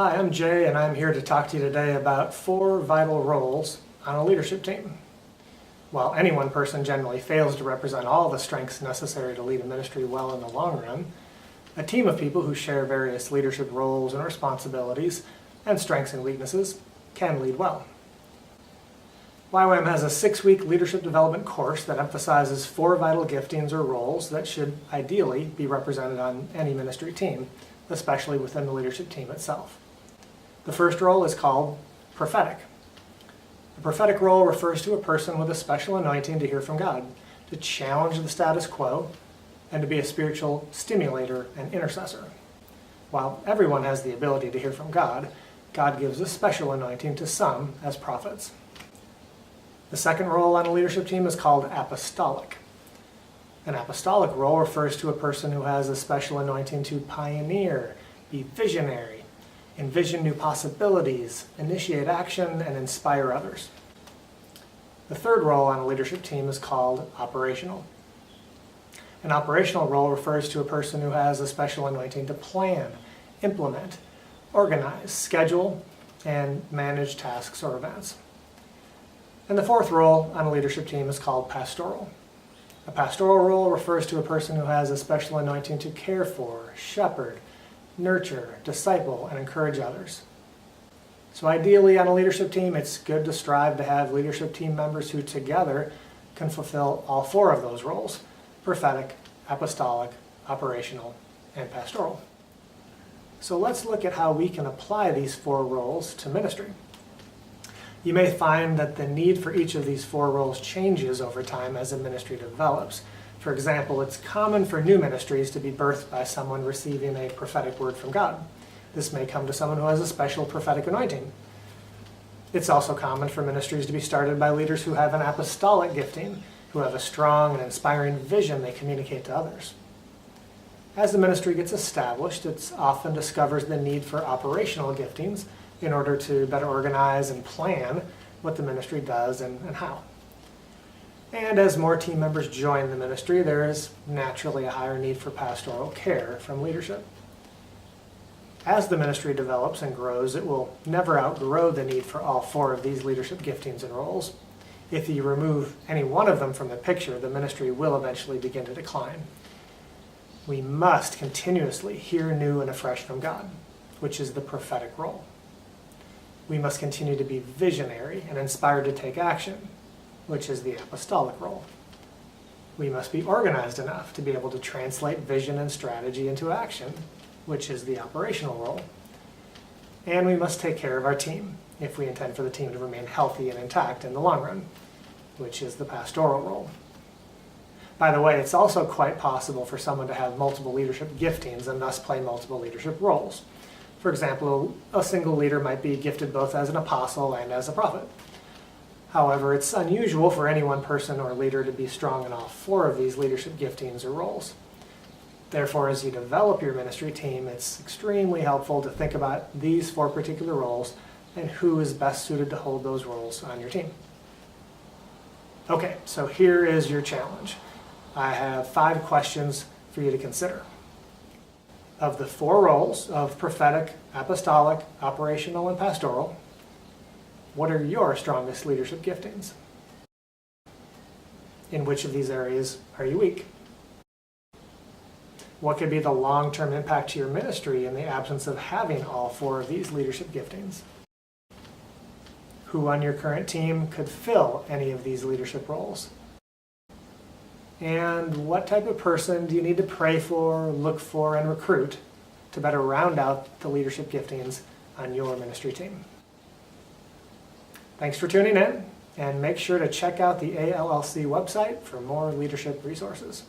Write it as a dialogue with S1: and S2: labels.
S1: Hi, I'm Jay, and I'm here to talk to you today about 4 vital roles on a leadership team. While any one person generally fails to represent all the strengths necessary to lead a ministry well in the long run, a team of people who share various leadership roles and responsibilities and strengths and weaknesses can lead well. YWAM has a 6-week leadership development course that emphasizes 4 vital giftings or roles that should ideally be represented on any ministry team, especially within the leadership team itself. The first role is called Prophetic. The prophetic role refers to a person with a special anointing to hear from God, to challenge the status quo, and to be a spiritual stimulator and intercessor. While everyone has the ability to hear from God, God gives a special anointing to some as prophets. The second role on a leadership team is called Apostolic. An apostolic role refers to a person who has a special anointing to pioneer, be visionary, envision new possibilities, initiate action, and inspire others. The third role on a leadership team is called Operational. An operational role refers to a person who has a special anointing to plan, implement, organize, schedule, and manage tasks or events. And the fourth role on a leadership team is called Pastoral. A pastoral role refers to a person who has a special anointing to care for, shepherd, nurture, disciple, and encourage others. So ideally on a leadership team, it's good to strive to have leadership team members who together can fulfill all 4 of those roles: prophetic, apostolic, operational, and pastoral. So let's look at how we can apply these 4 roles to ministry. You may find that the need for each of these 4 roles changes over time as a ministry develops. For example, it's common for new ministries to be birthed by someone receiving a prophetic word from God. This may come to someone who has a special prophetic anointing. It's also common for ministries to be started by leaders who have an apostolic gifting, who have a strong and inspiring vision they communicate to others. As the ministry gets established, it often discovers the need for operational giftings in order to better organize and plan what the ministry does and how. And as more team members join the ministry, there is naturally a higher need for pastoral care from leadership. As the ministry develops and grows, it will never outgrow the need for all 4 of these leadership giftings and roles. If you remove any one of them from the picture, the ministry will eventually begin to decline. We must continuously hear new and afresh from God, which is the prophetic role. We must continue to be visionary and inspired to take action, which is the apostolic role. We must be organized enough to be able to translate vision and strategy into action, which is the operational role. And we must take care of our team if we intend for the team to remain healthy and intact in the long run, which is the pastoral role. By the way, it's also quite possible for someone to have multiple leadership giftings and thus play multiple leadership roles. For example, a single leader might be gifted both as an apostle and as a prophet. However, it's unusual for any one person or leader to be strong in all 4 of these leadership giftings or roles. Therefore, as you develop your ministry team, it's extremely helpful to think about these 4 particular roles and who is best suited to hold those roles on your team. Okay, so here is your challenge. I have 5 questions for you to consider. Of the 4 roles of prophetic, apostolic, operational, and pastoral, what are your strongest leadership giftings? In which of these areas are you weak? What could be the long-term impact to your ministry in the absence of having all 4 of these leadership giftings? Who on your current team could fill any of these leadership roles? And what type of person do you need to pray for, look for, and recruit to better round out the leadership giftings on your ministry team? Thanks for tuning in, and make sure to check out the ALLC website for more leadership resources.